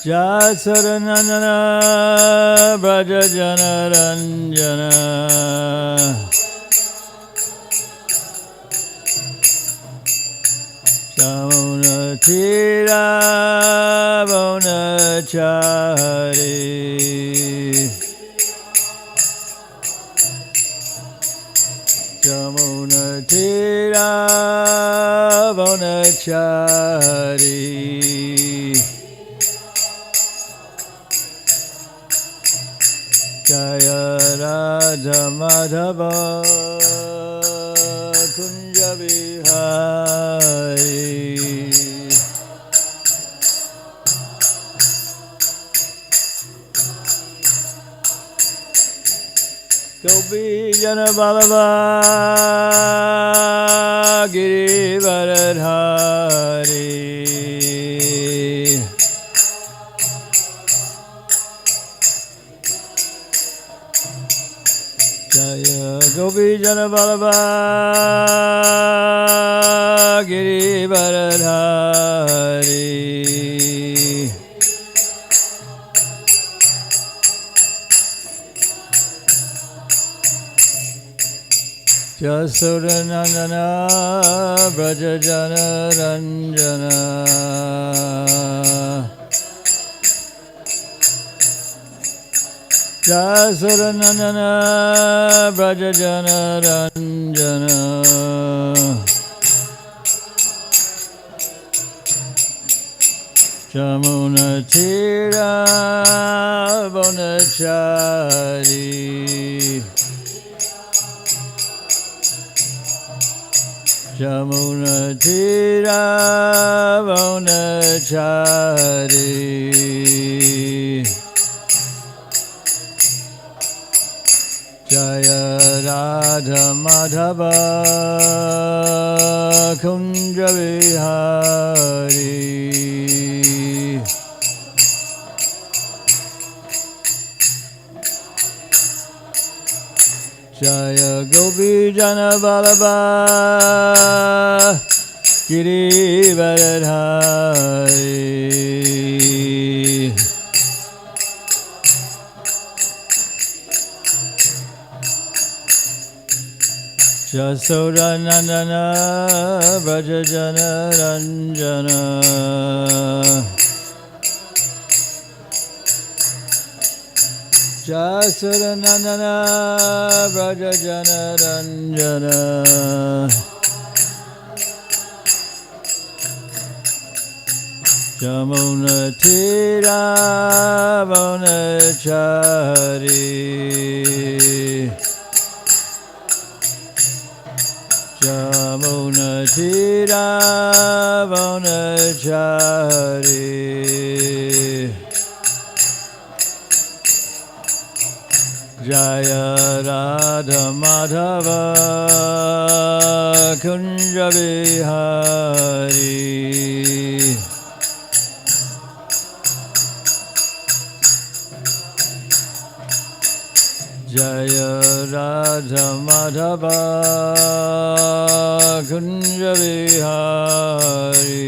Jasaranandana Braja Janaranjana Shamuna Tira Bonachari Shamuna Tira Bonachari Jaya Radha Madhava Kunja Vihari Gopi Jana Vallabha Girivaradhari Jaya Gopi Jana Vallabha Girivaradhari Jasodanandana Braja Janaranjana Jasodanandana Braja Janaranjana Jamuna Tira Bonachari Jamuna Tira Bonachari Jaya Radha Madhava Kunja Vihari Jaya Gopi Jana Vallabha Girivaradhari Jasodanandana Braja Janaranjana Jasodanandana Braja Janaranjana Jamuna Tira Bonachari Jamuna Tira Bonachari Jaya Radha Madhava Kunja Vihari Jaya Radha Madhava Kunja Vihari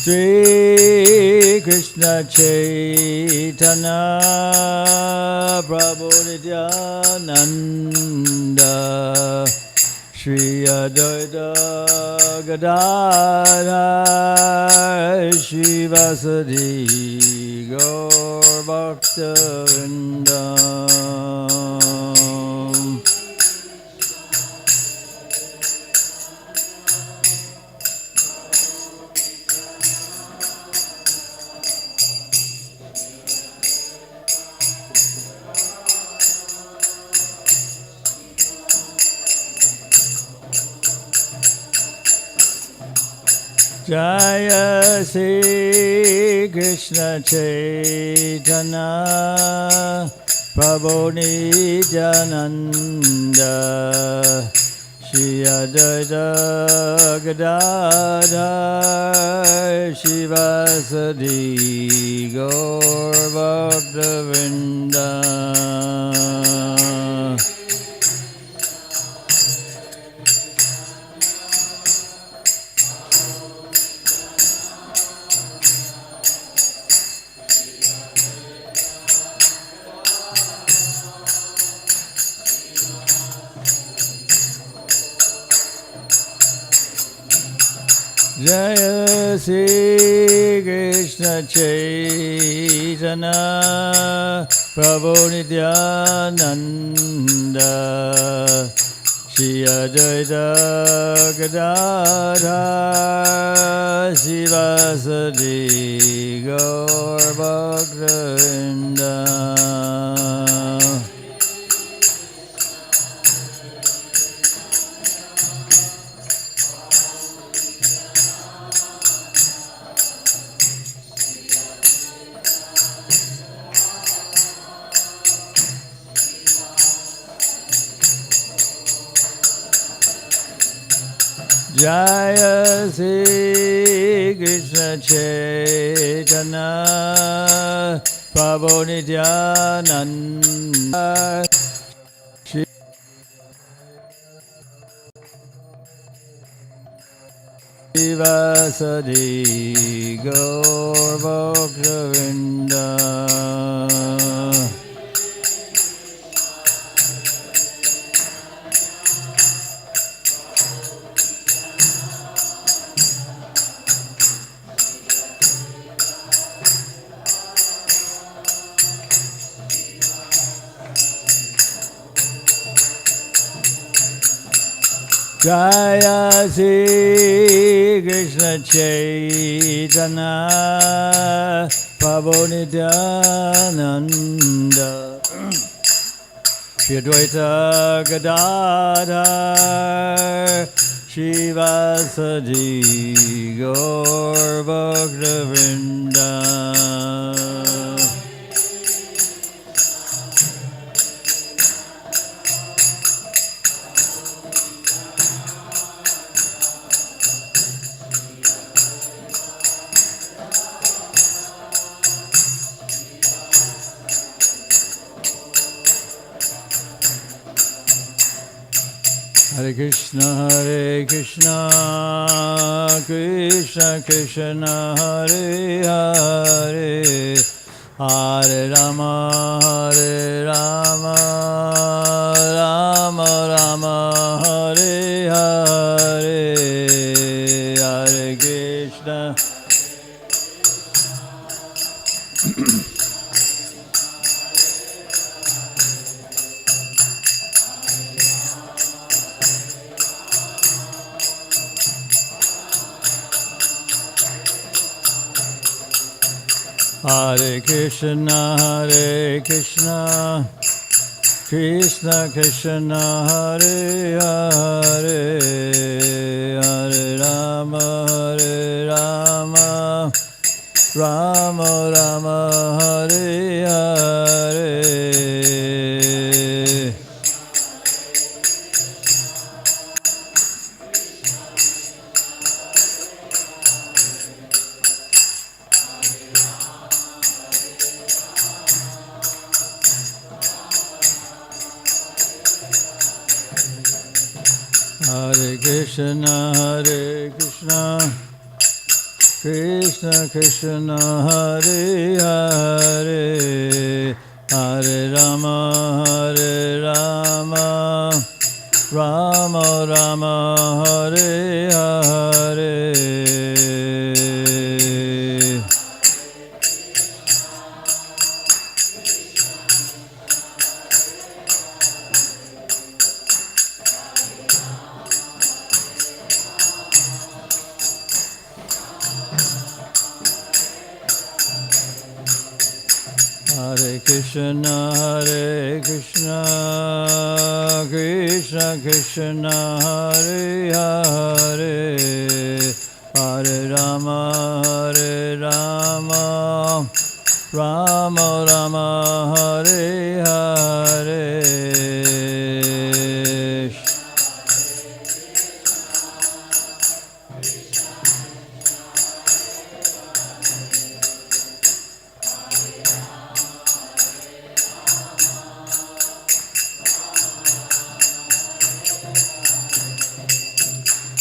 Sri Krishna Chaitanya Prabhu Nityananda Shri Advaita Gadadhar Shivasadi Gaur Bhakta Vrindam Jaya Sri Krishna Chaitanya Prabhu Nityananda Shri Advaita Gadadhar Shivasadi Gaur Bhakta Vrinda Jaya Sri Krishna Chaitanya Prabhu Nityananda Shri Advaita Gadadhar Sivasadi Gaur Bhakta-vrinda. Jaya Sri Krishna Chaitanya Prabhu Nityananda Shri Vasadi Gaur Bhakta-vrinda. Jaya Sri Krishna Chaitanya Prabhu Nityananda Shri Advaita Gadadhar Shivasadi Gaur Bhakta-vrinda. Hare Krishna, Krishna Krishna, Hare Hare, Hare Rama, Rama Rama, Hare Hare, Hare Krishna. Hare Krishna, Krishna Krishna, Hare Hare, Hare Rama, Rama Rama, Hare Hare. Hare Krishna, Krishna Krishna, Hare Hare, Hare Rama, Rama Rama, Hare Hare. Hare Krishna, Krishna Krishna, Hare Hare, Hare Rama, Rama Rama, Hare Hare.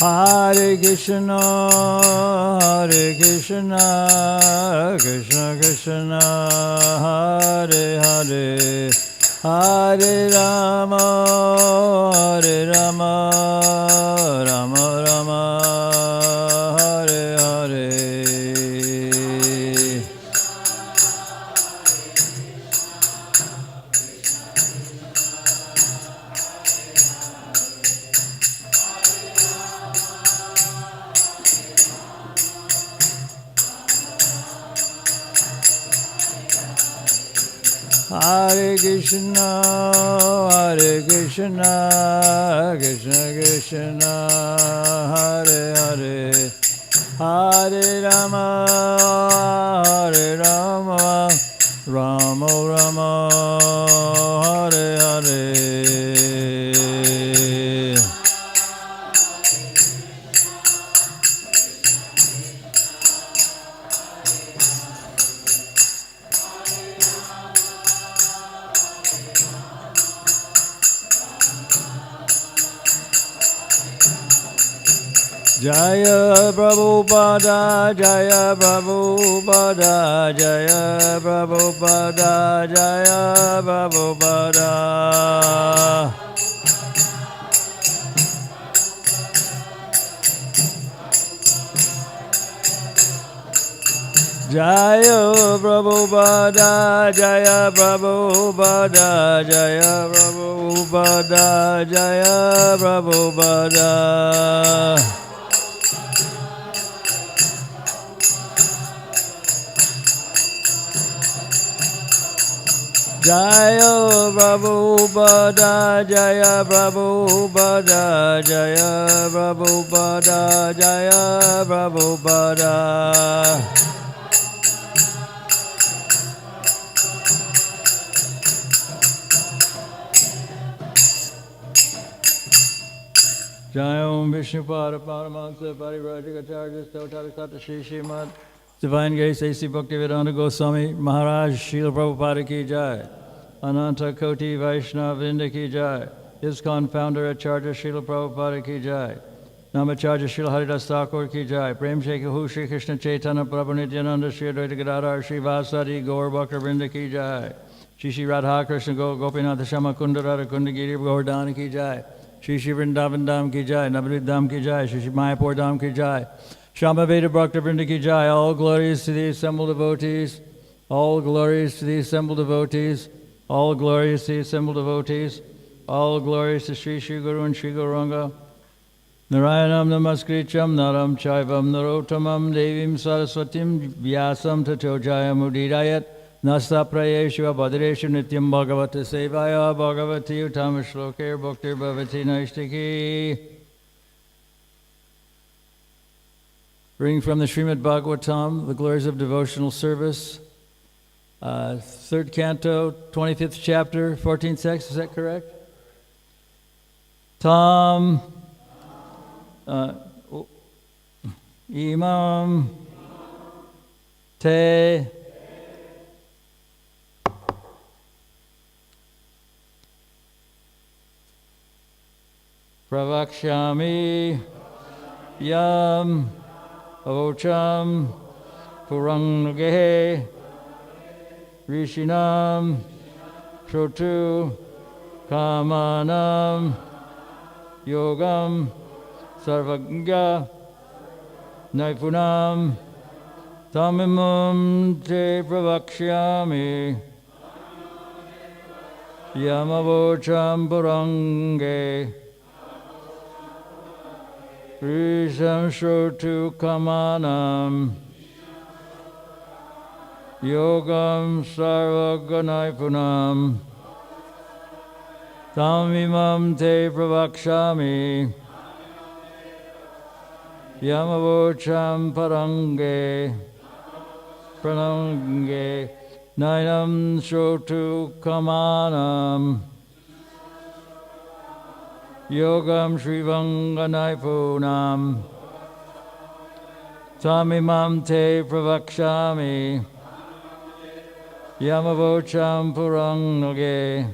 Hare Krishna, Krishna Krishna, Hare Hare, Hare Rama, Rama Rama, Hare Hare Krishna, Hare Krishna, Krishna Krishna, Hare Hare, Hare Rama, Hare Rama, Rama Rama, Hare Hare. Jaya Prabhupada, Jaya Prabhupada, Jaya Prabhupada, Jaya Prabhupada. Jaya Prabhupada, Jaya Prabhupada, Jaya Prabhupada, Jaya Prabhupada. Jaya Prabhupada, Jaya Prabhupada, Jaya Prabhupada, Jaya Prabhupada. Jaya Om Vishnupada Paramahansa Parivrajakacharya Stotarakata Shri Srimad Divine Grace A.C. Bhaktivedanta Goswami Maharaj Srila Prabhupada Ki Jai. Ananta Koti Vaishnava Vrinda Ki Jai. ISKCON founder Acharya Srila Prabhupada Ki Jai. Namacharya Srila Haridas Thakur Ki Jai. Prem Shekahu Shri Krishna Chaitanya Prabhu Nityananda Shri Advaita Gadadhar Shri Vasadi Gaur Bhakta Vrinda Ki Jai. Shri Shri Radha Krishna Gopinath Shama Kunda Radha Kunda Giri Govardhana Ki Jai. Shri Shri Vrindavan Dham Ki Jai. Navadvip Dham Ki Jai. Shri Shri Mayapur Dham Ki Jai. Shama Veda Bhakta Vrinda Ki Jai. All glories to the assembled devotees. All glories to the assembled devotees. All glories to the assembled devotees. All glories to Sri Sri Guru and Sri Gauranga. Narayanam Namaskrityam Naram Chaivam Narottamam Devim Saraswatim Vyasam Tato Jayamudidayat Nasta Prayeshu Abhadreshu Nityam Bhagavata Sevaya Bhagavati Uttama Shlokir Bhaktir Bhavati Naishtiki. Reading from the Srimad Bhagavatam, the glories of devotional service. Third canto, 25th chapter, 14th text, is that correct? Tam Imam Te Pravakshami Yam Avocham Purangage Rishinam Shrotu Kamanam Yogam Sarvagya Naipunam Tamimam Te Pravakshami Yamavocham Purange Risham Shrotu Kamanam Yogam Sarvaganaipunam Tamimam Te Pravakshami Yamavocham Parange Pranange Nainam Shrotu Kamanam Yogam Shrivanganaipunam Tamimam Te Pravakshami Yamavocham Purange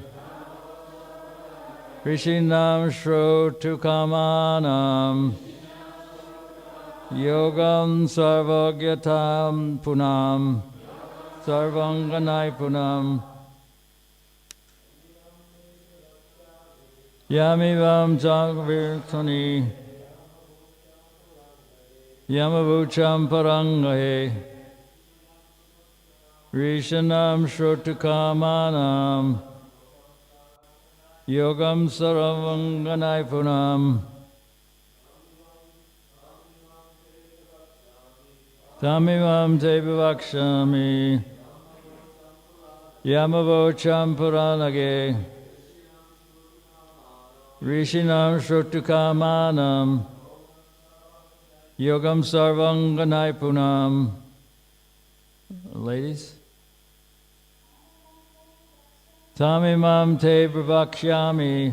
Rishinam Shrotu Kamanam Yogam Sarvagyatam Punam Sarvanganai Punam Yamivam Jagvirtani Yamavucham Parangahe Rishanam Shrotukamanam Yogam Sarvanganai Punam Tamimam Te Bhavakshami Yamavocham Puranage Rishinam Shrutukamanam Yogam Sarvanganaipunam. Ladies? Tamimam te pravakshami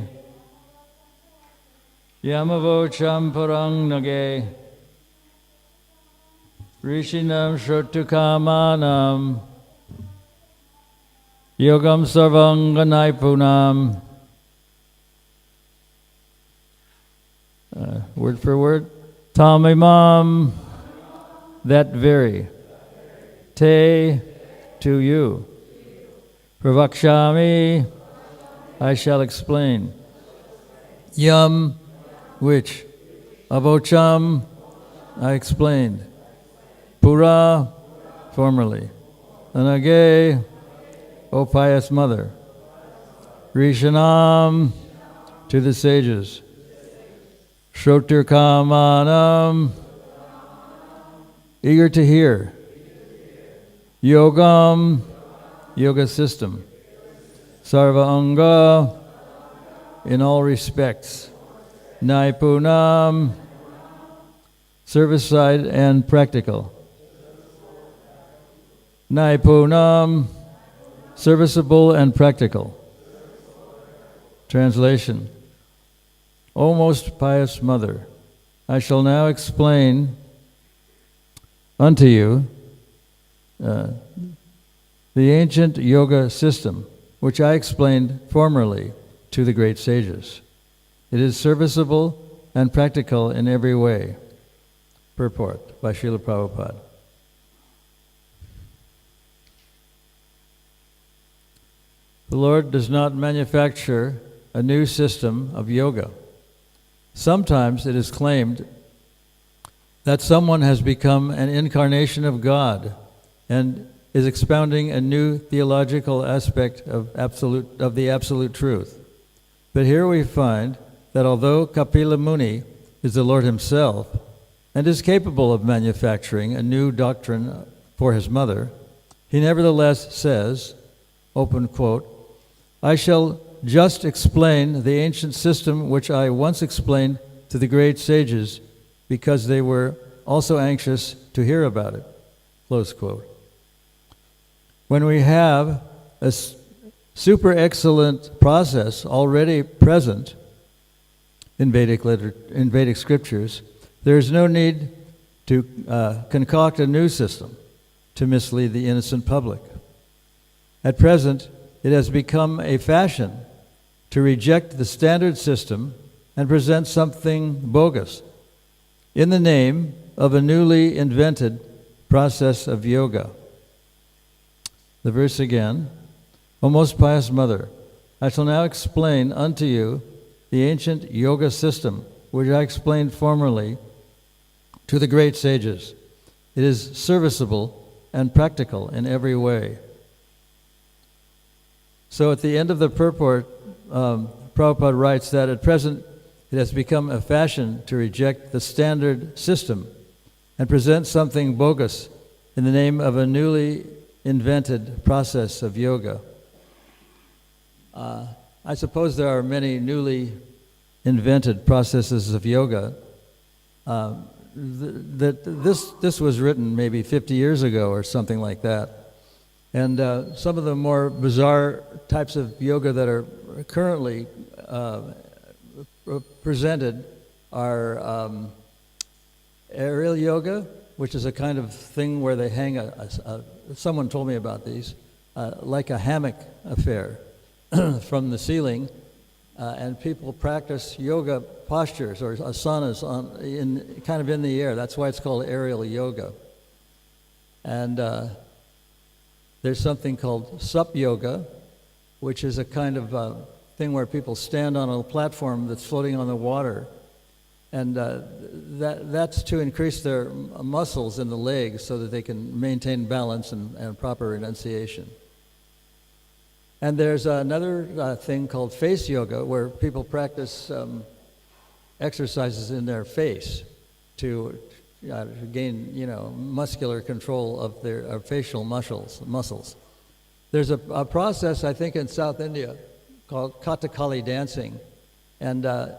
Yamavocham Puranage Rishinam Shrutukamanam Yogam Sarvanganaipunam. Word for word. Tamimam, that very. Te, to you. Pravakshami, I shall explain. Yam, which. Avocham, I explained. Pura, formerly. Anage, O pious mother. Rishanam, to the sages. Shrotirkamanam, eager to hear. Yogam, yoga system. Sarva anga, in all respects. Naipunam, service side and practical. Naipunam, serviceable and practical. Translation. O most pious mother, I shall now explain unto you the ancient yoga system, which I explained formerly to the great sages. It is serviceable and practical in every way. Purport by Srila Prabhupada. The Lord does not manufacture a new system of yoga. Sometimes it is claimed that someone has become an incarnation of God and is expounding a new theological aspect of the absolute truth. But here we find that although Kapila Muni is the Lord himself and is capable of manufacturing a new doctrine for his mother, he nevertheless says, open quote, I shall just explain the ancient system which I once explained to the great sages because they were also anxious to hear about it. Close quote. When we have a super excellent process already present in Vedic scriptures, there is no need to concoct a new system to mislead the innocent public. At present, it has become a fashion to reject the standard system and present something bogus in the name of a newly invented process of yoga. The verse again, O most pious mother, I shall now explain unto you the ancient yoga system, which I explained formerly to the great sages. It is serviceable and practical in every way. So at the end of the purport, Prabhupada writes that at present it has become a fashion to reject the standard system and present something bogus in the name of a newly invented process of yoga. I suppose there are many newly invented processes of yoga. This was written maybe 50 years ago or something like that. And some of the more bizarre types of yoga that are currently presented are aerial yoga, which is a kind of thing where they hang someone told me about these, like a hammock affair from the ceiling, and people practice yoga postures or asanas kind of in the air. That's why it's called aerial yoga. And there's something called sup yoga, which is a kind of thing where people stand on a platform that's floating on the water. And that's to increase their muscles in the legs so that they can maintain balance and proper enunciation. And there's another thing called face yoga, where people practice exercises in their face to gain, muscular control of their facial muscles. There's a process, I think, in South India called Kathakali dancing. And the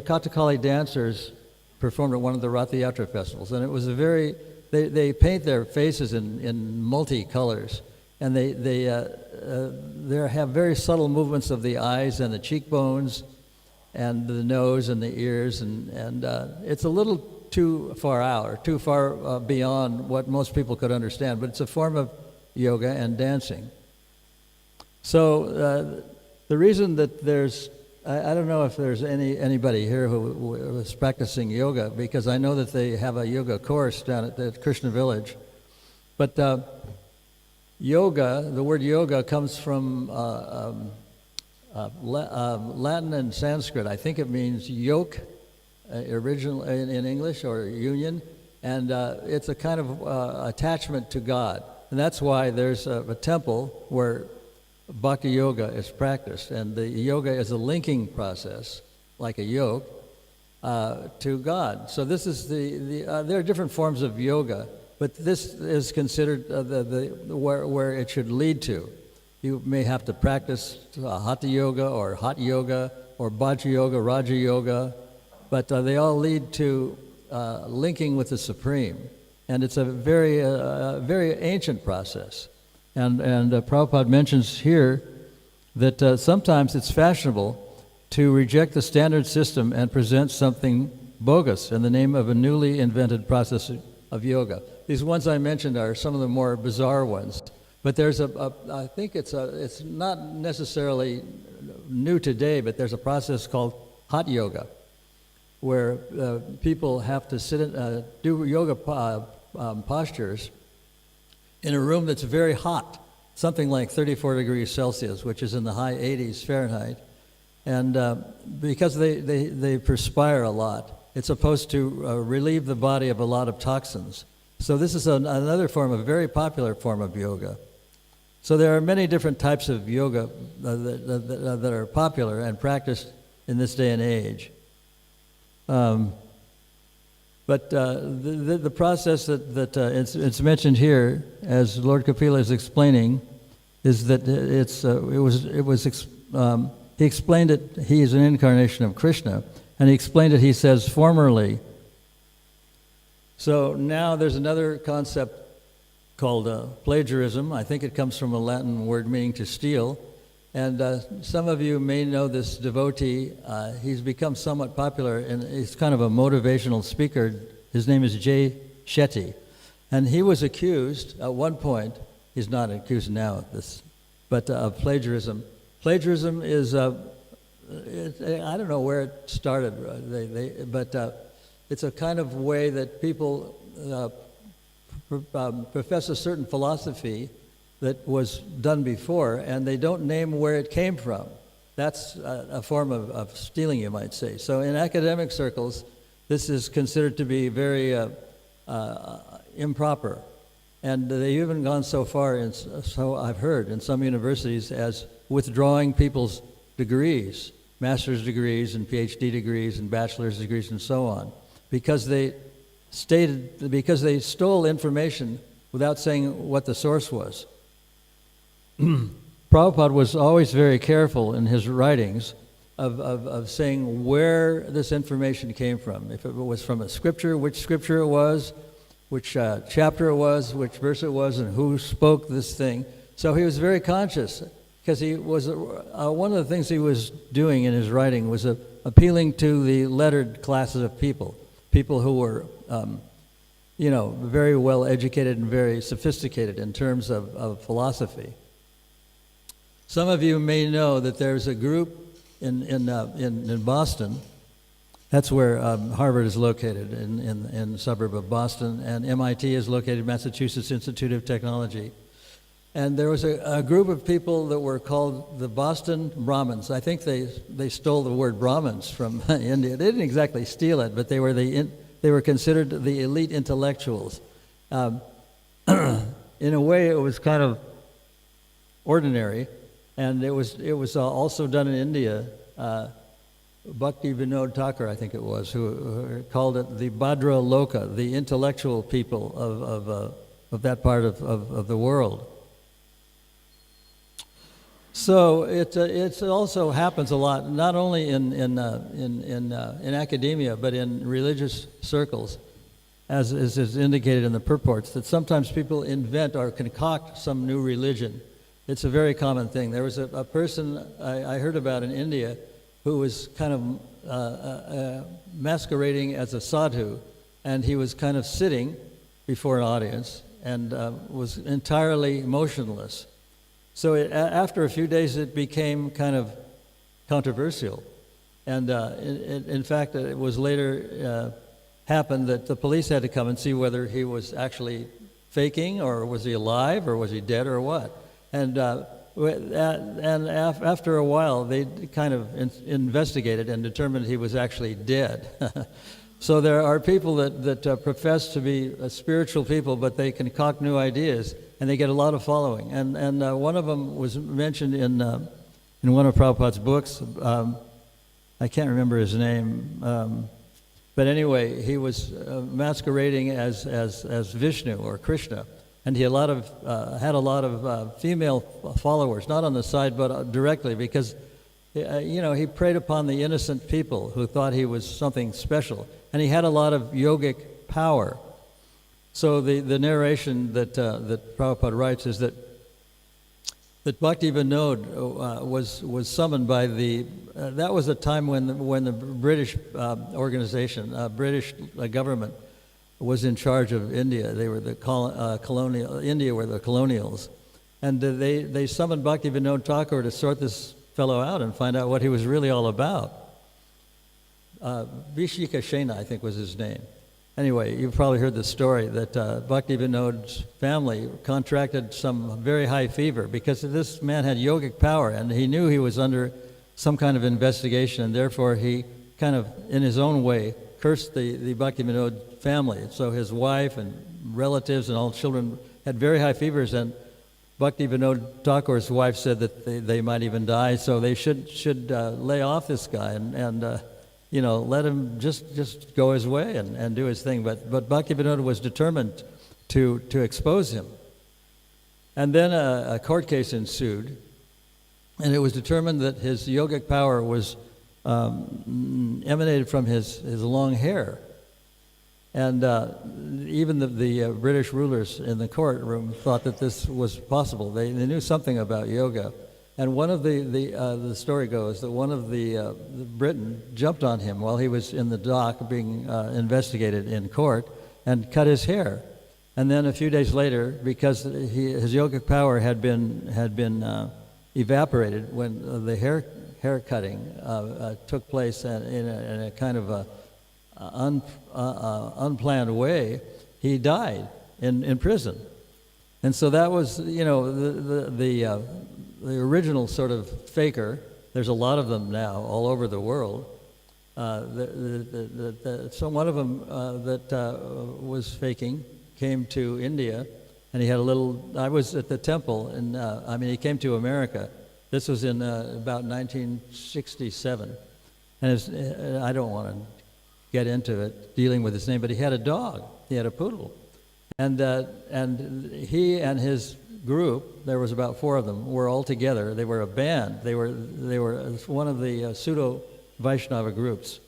Kathakali dancers performed at one of the Rath Yatra festivals. And it was a very, they paint their faces in multi-colors. And they have very subtle movements of the eyes and the cheekbones and the nose and the ears. And it's a little too far out, or too far beyond what most people could understand. But it's a form of yoga and dancing. So the reason that there's, I don't know if there's anybody here who is practicing yoga, because I know that they have a yoga course down at the Krishna Village. But yoga, the word yoga comes from Latin and Sanskrit. I think it means yoke, original in English, or union, and it's a kind of attachment to God. And that's why there's a temple where Bhakti Yoga is practiced, and the yoga is a linking process, like a yoke, to God. So this is there are different forms of yoga, but this is considered where it should lead to. You may have to practice Hatha Yoga or Hot Yoga or Bhaja Yoga, Raja Yoga, but they all lead to linking with the Supreme. And it's a very ancient process. And Prabhupada mentions here that sometimes it's fashionable to reject the standard system and present something bogus in the name of a newly invented process of yoga. These ones I mentioned are some of the more bizarre ones. But there's I think it's not necessarily new today, but there's a process called hot yoga, where people have to sit do yoga postures in a room that's very hot, something like 34 degrees Celsius, which is in the high 80s Fahrenheit. And because they perspire a lot, it's supposed to relieve the body of a lot of toxins. So this is another form, a very popular form of yoga. So there are many different types of yoga that are popular and practiced in this day and age. But the process that it's mentioned here, as Lord Kapila is explaining, is that he explained it. He is an incarnation of Krishna, and he explained it. He says formerly. So now there's another concept called plagiarism. I think it comes from a Latin word meaning to steal. And some of you may know this devotee. He's become somewhat popular, and he's kind of a motivational speaker. His name is Jay Shetty. And he was accused at one point, he's not accused now of this, but of plagiarism. Plagiarism is, I don't know where it started, but it's a kind of way that people profess a certain philosophy that was done before, and they don't name where it came from. That's a form of stealing, you might say. So in academic circles, this is considered to be very improper. And they've even gone so far, so I've heard, in some universities, as withdrawing people's degrees, master's degrees and PhD degrees and bachelor's degrees and so on, because they stole information without saying what the source was. Prabhupada was always very careful in his writings of saying where this information came from. If it was from a scripture, which scripture it was, which chapter it was, which verse it was, and who spoke this thing. So he was very conscious, because he was one of the things he was doing in his writing was appealing to the lettered classes of people who were very well educated and very sophisticated in terms of philosophy. Some of you may know that there's a group in Boston. That's where Harvard is located, in the suburb of Boston, and MIT is located, Massachusetts Institute of Technology. And there was a group of people that were called the Boston Brahmins. I think they stole the word Brahmins from India. They didn't exactly steal it, but they were considered the elite intellectuals. In a way, it was kind of ordinary, and it was also done in India. Bhakti Vinod Thakur, I think it was, who called it the Bhadra Loka, the intellectual people of that part of the world. So it also happens a lot, not only in academia, but in religious circles, as is indicated in the purports, that sometimes people invent or concoct some new religion. It's a very common thing. There was a person I heard about in India who was kind of masquerading as a sadhu, and he was kind of sitting before an audience and was entirely motionless. So after a few days, it became kind of controversial. And in fact, it was later happened that the police had to come and see whether he was actually faking, or was he alive, or was he dead, or what. And after a while, they kind of investigated and determined he was actually dead. So there are people that profess to be spiritual people, but they concoct new ideas, and they get a lot of following. And one of them was mentioned in one of Prabhupada's books. I can't remember his name, but anyway, he was masquerading as Vishnu or Krishna, and he had a lot of female followers, not on the side but directly, because he preyed upon the innocent people who thought he was something special, and he had a lot of yogic power. So the narration that Prabhupada writes is that Bhakti Vinod was summoned by that was a time when the British organization, British government, was in charge of India. They were the colonial. India were the colonials, and they summoned Bhakti Vinod Thakur to sort this fellow out and find out what he was really all about. Vishika Shena, I think, was his name. Anyway, you've probably heard the story that Bhakti Vinod's family contracted some very high fever because this man had yogic power, and he knew he was under some kind of investigation, and therefore he kind of, in his own way, cursed the Bhakti Vinod family. So his wife and relatives and all children had very high fevers, and Bhakti Vinod Thakur's wife said that they might even die, so they should lay off this guy and let him just go his way and do his thing. But Bhakti Vinod was determined to expose him. And then a court case ensued, and it was determined that his yogic power was emanated from his long hair. And even the British rulers in the courtroom thought that this was possible. They knew something about yoga. And one of the story goes that one of the Briton jumped on him while he was in the dock being investigated in court and cut his hair. And then a few days later, because his yogic power had been evaporated when the hair cutting took place in a kind of unplanned way, he died in prison. And so that was, the original sort of faker. There's a lot of them now all over the world. So one of them that was faking came to India, and he had I was at the temple, and he came to America. This was in about 1967. And I don't want to get into it, dealing with his name, but he had a dog. He had a poodle. And he and his group, there was about 4 of them, were all together. They were a band. They were one of the pseudo Vaishnava groups.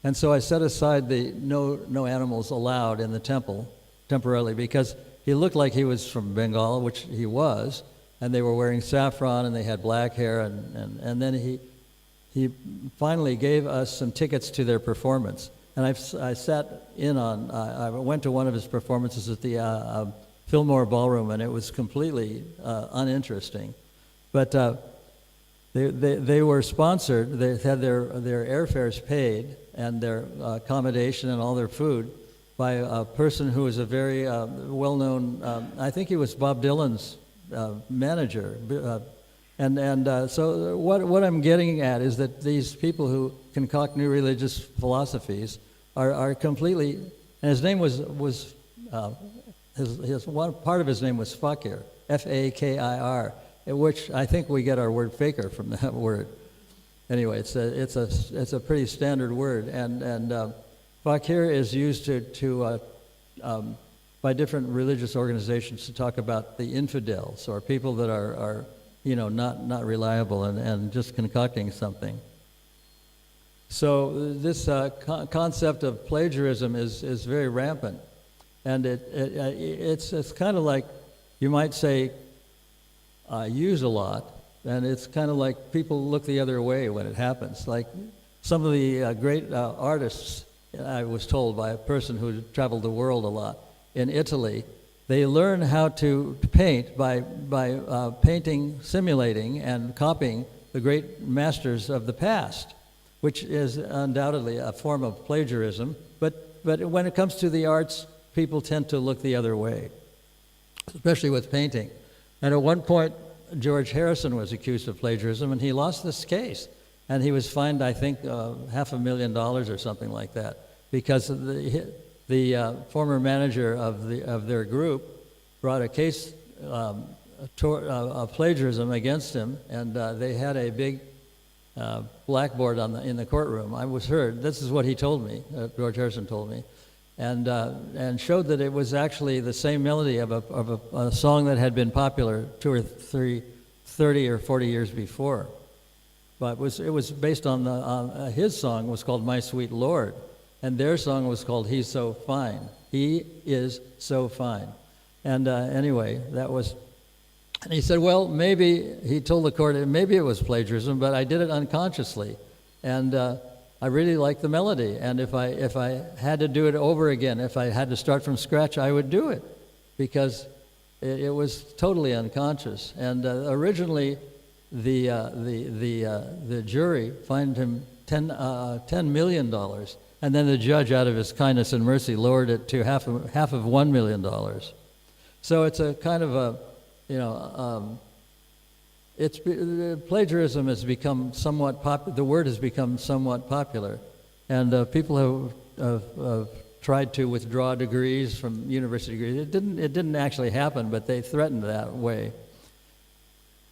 And so I set aside the no animals allowed in the temple temporarily, because he looked like he was from Bengal, which he was, and they were wearing saffron and they had black hair, and then he finally gave us some tickets to their performance. And I sat in on, I went to one of his performances at the Fillmore Ballroom, and it was completely uninteresting. But they were sponsored. They had their airfares paid and their accommodation and all their food by a person who was a very well-known, I think he was Bob Dylan's manager. So what I'm getting at is that these people who concoct new religious philosophies are completely, and his name was his one part of his name was Fakir, Fakir, which I think we get our word faker from that word. Anyway, it's a pretty standard word, and Fakir is used by different religious organizations to talk about the infidels, or people that are not reliable and just concocting something. So this concept of plagiarism is very rampant, and it's kind of like, you might say, use a lot, and it's kind of like people look the other way when it happens. Like some of the great artists, I was told by a person who traveled the world a lot, in Italy, they learn how to paint by painting, simulating, and copying the great masters of the past, which is undoubtedly a form of plagiarism. But when it comes to the arts, people tend to look the other way, especially with painting. And at one point, George Harrison was accused of plagiarism, and he lost this case. And he was fined, I think, $500,000 or something like that, because the former manager of their group brought a case of plagiarism against him, and they had a big blackboard in the courtroom. I was heard. This is what he told me. George Harrison told me, and showed that it was actually the same melody of a song that had been popular 2 or 3, 30 or 40 years before. But it was based on his song was called "My Sweet Lord," and their song was called "He's So Fine." He is so fine. And anyway, that was. And he said, well, maybe, he told the court, maybe it was plagiarism, but I did it unconsciously. And I really liked the melody. And if I had to do it over again, if I had to start from scratch, I would do it, because it was totally unconscious. And originally, the jury fined him $10 million. And then the judge, out of his kindness and mercy, lowered it to half of $1 million. So it's a kind of a, plagiarism has become somewhat the word has become somewhat popular, and people have tried to withdraw degrees from university degrees. It didn't actually happen, but they threatened that way.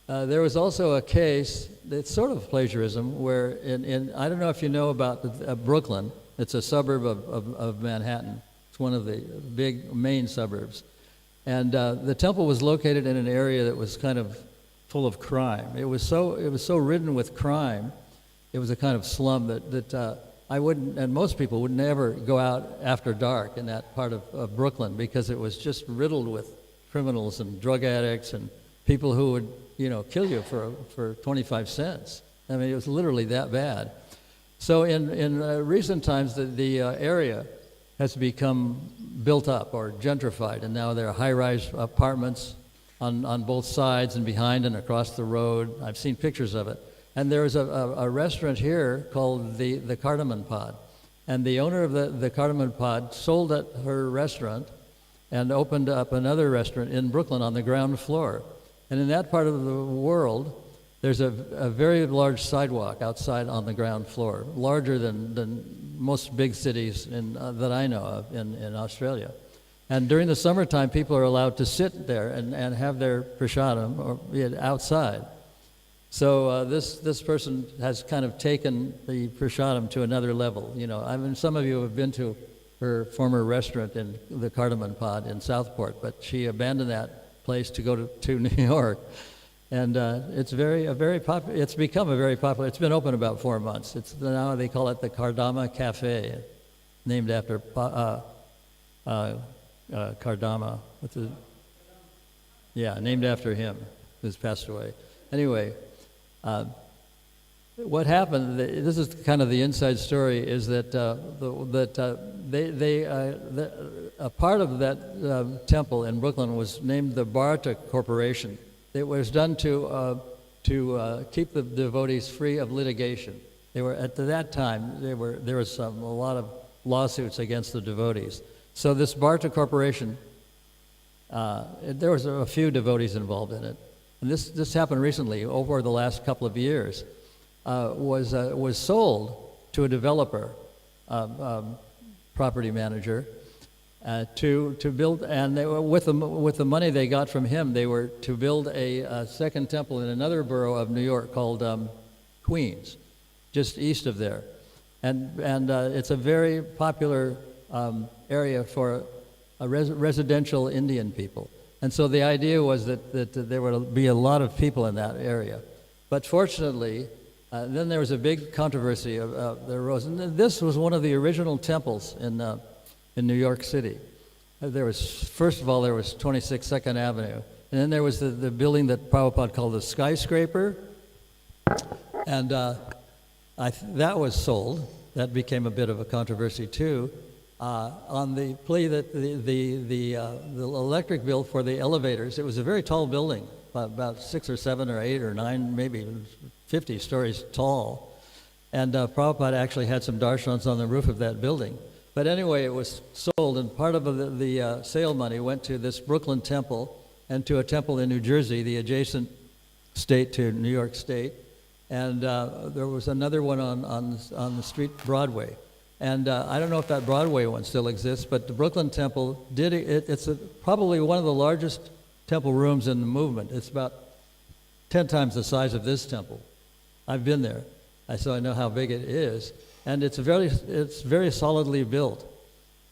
There was also a case that's sort of plagiarism where I don't know if you know about Brooklyn. It's a suburb of Manhattan. It's one of the big main suburbs. And the temple was located in an area that was kind of full of crime. It was so ridden with crime. It was a kind of slum that I wouldn't, and most people would never go out after dark in that part of Brooklyn, because it was just riddled with criminals and drug addicts and people who would, kill you for 25 cents. I mean, it was literally that bad. So in recent times, the area has become built up or gentrified, and now there are high-rise apartments on both sides and behind and across the road. I've seen pictures of it. And there's a restaurant here called the Cardamom Pod. And the owner of the Cardamom Pod sold her restaurant and opened up another restaurant in Brooklyn on the ground floor. And in that part of the world, there's a very large sidewalk outside on the ground floor, larger than most big cities that I know of in Australia. And during the summertime, people are allowed to sit there and have their prasadam or outside. So this person has kind of taken the prasadam to another level. I mean, some of you have been to her former restaurant in the Cardamom Pod in Southport, but she abandoned that place to go to New York. And it's it's become a very popular. It's been open about 4 months. Now they call it the Kardama Cafe, named after Kardama. Named after him, who's passed away. Anyway, what happened? This is kind of the inside story. Is that a part of that temple in Brooklyn was named the Bharata Corporation. It was done to keep the devotees free of litigation. They were at that time there was a lot of lawsuits against the devotees. So this Bharata Corporation, there was a few devotees involved in it, and this happened recently over the last couple of years. Was sold to a developer, property manager. To build, and they were, with the money they got from him, they were to build a second temple in another borough of New York called Queens, just east of there, and it's a very popular area for residential Indian people. And so the idea was that there would be a lot of people in that area. But fortunately, then there was a big controversy that arose. And this was one of the original temples in New York City. First of all, there was 26 Second Avenue. And then there was the building that Prabhupada called the skyscraper. And that was sold. That became a bit of a controversy too. On the plea that the electric bill for the elevators, it was a very tall building, about 6 or 7 or 8 or 9, maybe 50 stories tall. And Prabhupada actually had some darshans on the roof of that building. But anyway, it was sold, and part of the sale money went to this Brooklyn temple and to a temple in New Jersey, the adjacent state to New York State. And there was another one on the street Broadway. And I don't know if that Broadway one still exists, but the Brooklyn Temple it's probably one of the largest temple rooms in the movement. It's about 10 times the size of this temple. I've been there, so I know how big it is. And it's very solidly built.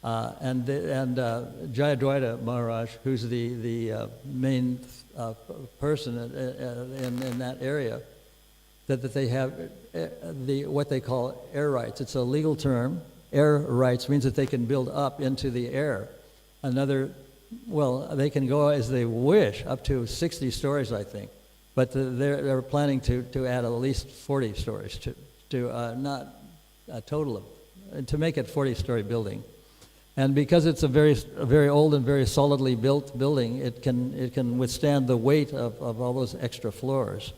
And Jayadwaita Maharaj, who's the main person in that area, that they have what they call air rights. It's a legal term. Air rights means that they can build up into the air. They can go as they wish, up to 60 stories, I think. But they're planning to add at least 40 stories to not a total of, to make it 40-story building. And because it's a very old and very solidly built building, it can withstand the weight of all those extra floors.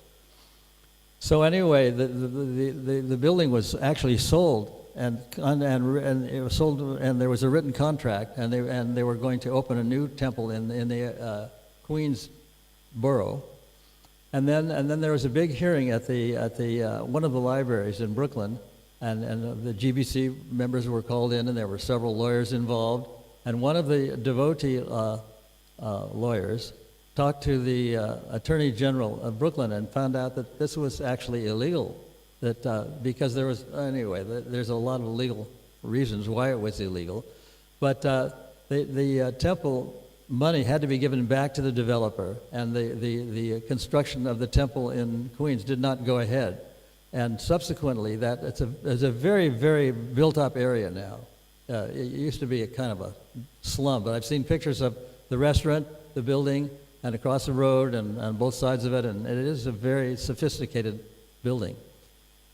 So anyway, the building was actually sold, and it was sold, and there was a written contract, and they were going to open a new temple in the Queens borough, and then there was a big hearing at the one of the libraries in Brooklyn, and the GBC members were called in, and there were several lawyers involved, and one of the devotee lawyers talked to the Attorney General of Brooklyn and found out that this was actually illegal. Because there's a lot of legal reasons why it was illegal, but the temple money had to be given back to the developer, and the construction of the temple in Queens did not go ahead. And subsequently, it's a very, very built-up area now. It used to be a kind of a slum, but I've seen pictures of the restaurant, the building, and across the road, and on both sides of it, and it is a very sophisticated building.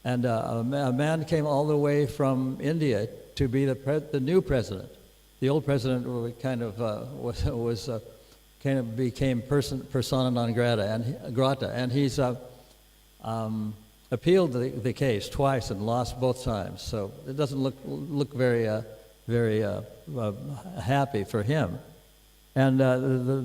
And a man came all the way from India to be the new president. The old president became persona non grata, and he's appealed the case twice and lost both times. So it doesn't look very happy for him. And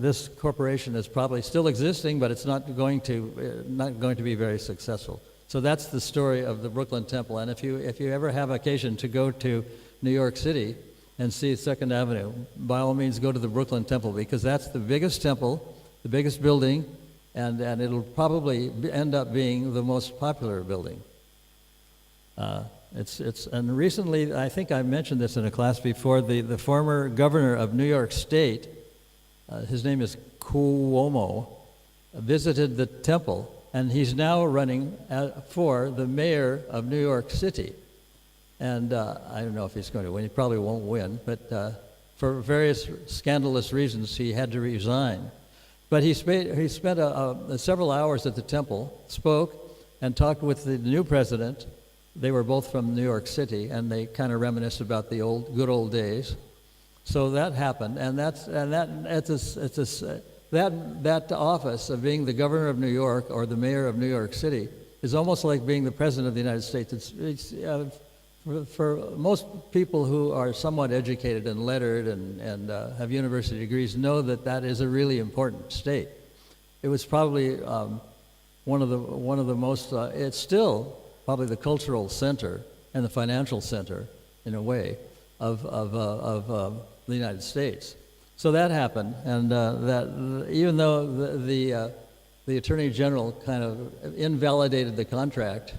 this corporation is probably still existing, but it's not going to be very successful. So that's the story of the Brooklyn Temple. And if you ever have occasion to go to New York City and see Second Avenue, by all means go to the Brooklyn Temple, because that's the biggest temple, the biggest building, and it'll probably end up being the most popular building. And recently, I think I mentioned this in a class before, the former governor of New York State, his name is Cuomo, visited the temple, and he's now running for the mayor of New York City. And I don't know if he's going to win. He probably won't win, but for various scandalous reasons, he had to resign. But he spent several hours at the temple, spoke, and talked with the new president. They were both from New York City, and they kind of reminisced about the good old days. So that happened, and that office of being the governor of New York or the mayor of New York City is almost like being the president of the United States. For most people who are somewhat educated and lettered and have university degrees know that is a really important state. It was probably one of the most. It's still probably the cultural center and the financial center, in a way, of the United States. So that happened, and that even though the Attorney General kind of invalidated the contract,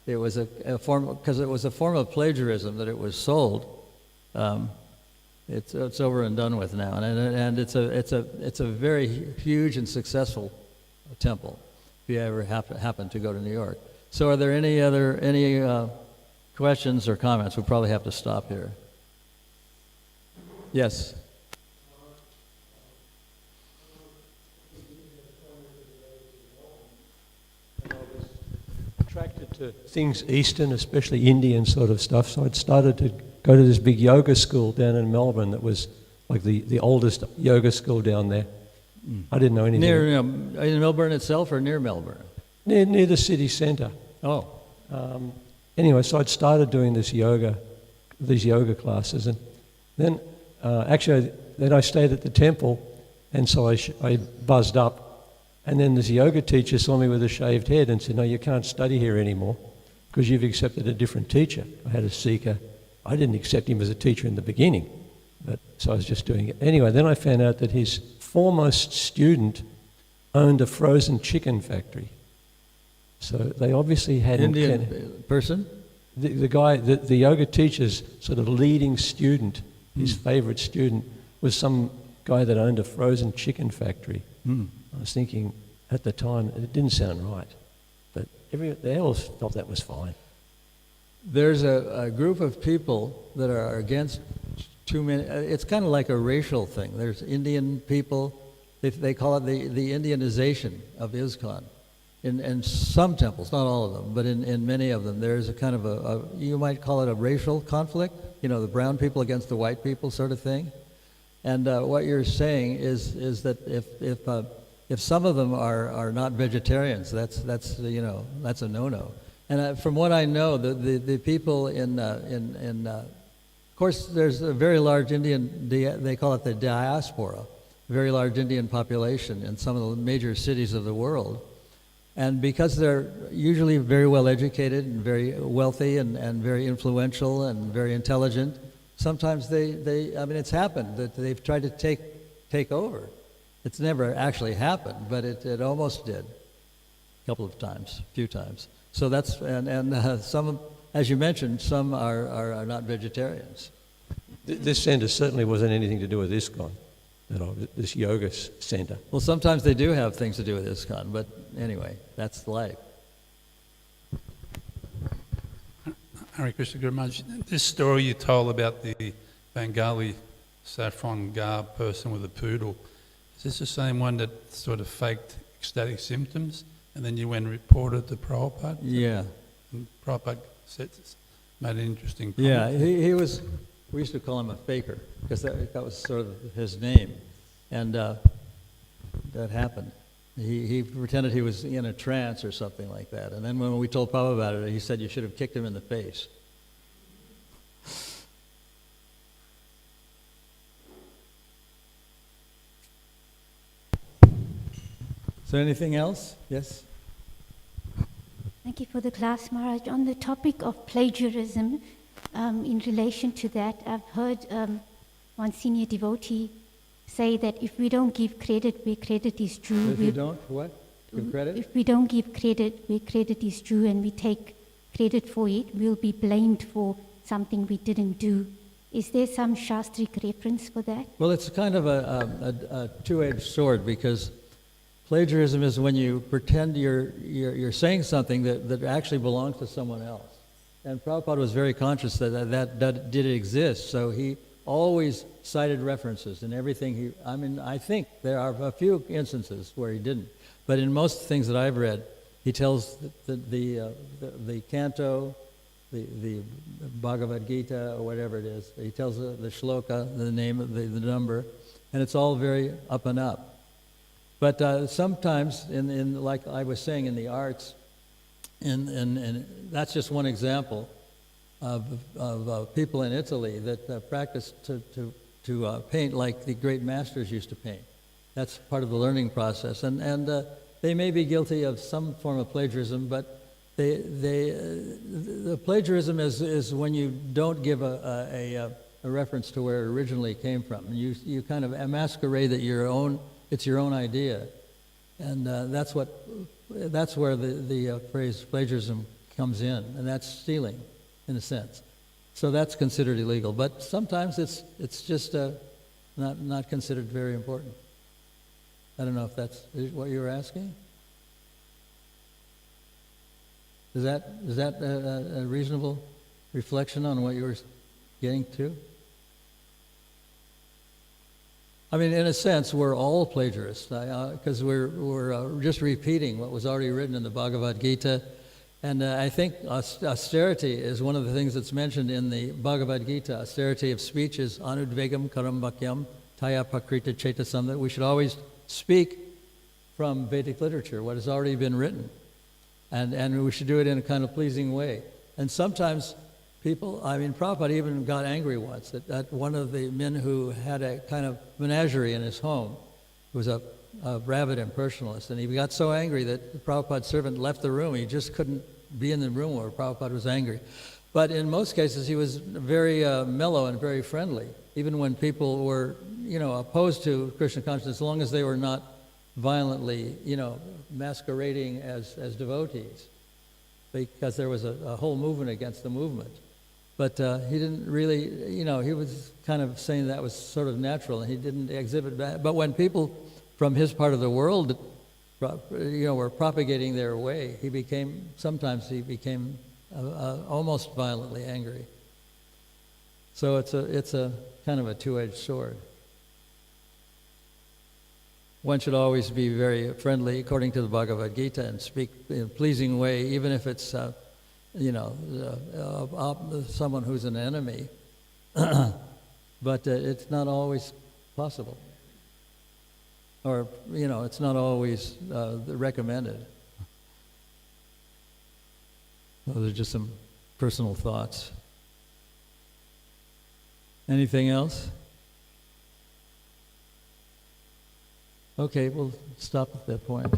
it was a form, because it was a form of plagiarism that it was sold. It's over and done with now, and it's a very huge and successful temple. If you ever happen to go to New York. So, are there any questions or comments? We'll probably have to stop here. Yes. Attracted to things Eastern, especially Indian sort of stuff, so I'd started to go to this big yoga school down in Melbourne that was like the oldest yoga school down there. I didn't know anything. Near in Melbourne itself or near Melbourne? Near the city centre. Oh. Anyway, so I'd started doing these yoga classes, and then then I stayed at the temple, and so I buzzed up. And then this yoga teacher saw me with a shaved head and said, "No, you can't study here anymore because you've accepted a different teacher." I had a seeker. I didn't accept him as a teacher in the beginning, so I was just doing it. Anyway, then I found out that his foremost student owned a frozen chicken factory. So they obviously had Indian person? The guy, the yoga teacher's sort of leading student, his favourite student, was some guy that owned a frozen chicken factory. I was thinking at the time, it didn't sound right, but they all thought that was fine. There's a group of people that are against too many. It's kind of like a racial thing. There's Indian people. They call it the Indianization of ISKCON. In some temples, not all of them, but in many of them, there's a kind of you might call it a racial conflict. You know, the brown people against the white people sort of thing. And what you're saying is that if some of them are not vegetarians, that's a no-no. And from what I know, the people of course, there's a very large Indian, they call it the diaspora, a very large Indian population in some of the major cities of the world. And because they're usually very well educated and very wealthy and very influential and very intelligent, sometimes it's happened that they've tried to take over. It's never actually happened, but it almost did a few times. So that's, some, as you mentioned, some are not vegetarians. This centre certainly wasn't anything to do with ISKCON, this yoga centre. Well, sometimes they do have things to do with ISKCON, but anyway, that's life. Hare Krishna Guru Maharaj, this story you told about the Bengali saffron garb person with a poodle, is this the same one that sort of faked ecstatic symptoms and then you went and reported to Prabhupada? Yeah. And Prabhupada made an interesting comment. Yeah, he was, we used to call him a faker because that was sort of his name. And that happened. He pretended he was in a trance or something like that. And then when we told Prabhupada about it, he said you should have kicked him in the face. Is there anything else? Yes? Thank you for the class, Maharaj. On the topic of plagiarism, in relation to that, I've heard one senior devotee say that if we don't give credit where credit is due... If you don't, what? Give credit? If we don't give credit where credit is due and we take credit for it, we'll be blamed for something we didn't do. Is there some Shastric reference for that? Well, it's kind of a two-edged sword because plagiarism is when you pretend you're saying something that actually belongs to someone else. And Prabhupada was very conscious that did exist, so he always cited references in everything I think there are a few instances where he didn't. But in most things that I've read, he tells the canto, the Bhagavad Gita, or whatever it is. He tells the shloka, the name of the number, and it's all very up and up. But sometimes, in like I was saying, in the arts, and that's just one example of people in Italy that practice to paint like the great masters used to paint. That's part of the learning process, and they may be guilty of some form of plagiarism, but the plagiarism is when you don't give a reference to where it originally came from. You kind of masquerade that it's your own idea, and that's where the phrase plagiarism comes in, and that's stealing, in a sense. So that's considered illegal. But sometimes it's just not considered very important. I don't know if that's what you were asking. Is that a reasonable reflection on what you were getting to? I mean, in a sense, we're all plagiarists because we're just repeating what was already written in the Bhagavad Gita. And I think austerity is one of the things that's mentioned in the Bhagavad Gita. Austerity of speech is anudvegam karam bhakyam taya pakrita chetasam, that we should always speak from Vedic literature, what has already been written. And we should do it in a kind of pleasing way. And sometimes people, I mean, Prabhupada even got angry once that one of the men who had a kind of menagerie in his home was a rabid impersonalist, and he got so angry that the Prabhupada's servant left the room. He just couldn't be in the room where Prabhupada was angry. But in most cases, he was very mellow and very friendly, even when people were, opposed to Krishna consciousness, as long as they were not violently, masquerading as devotees, because there was a whole movement against the movement. But he didn't really, he was kind of saying that was sort of natural, and he didn't exhibit that. But when people from his part of the world, were propagating their way, sometimes he became almost violently angry. So it's a kind of a two-edged sword. One should always be very friendly, according to the Bhagavad Gita, and speak in a pleasing way, even if it's, someone who's an enemy. But it's not always possible. Or, it's not always recommended. Those are just some personal thoughts. Anything else? Okay, we'll stop at that point.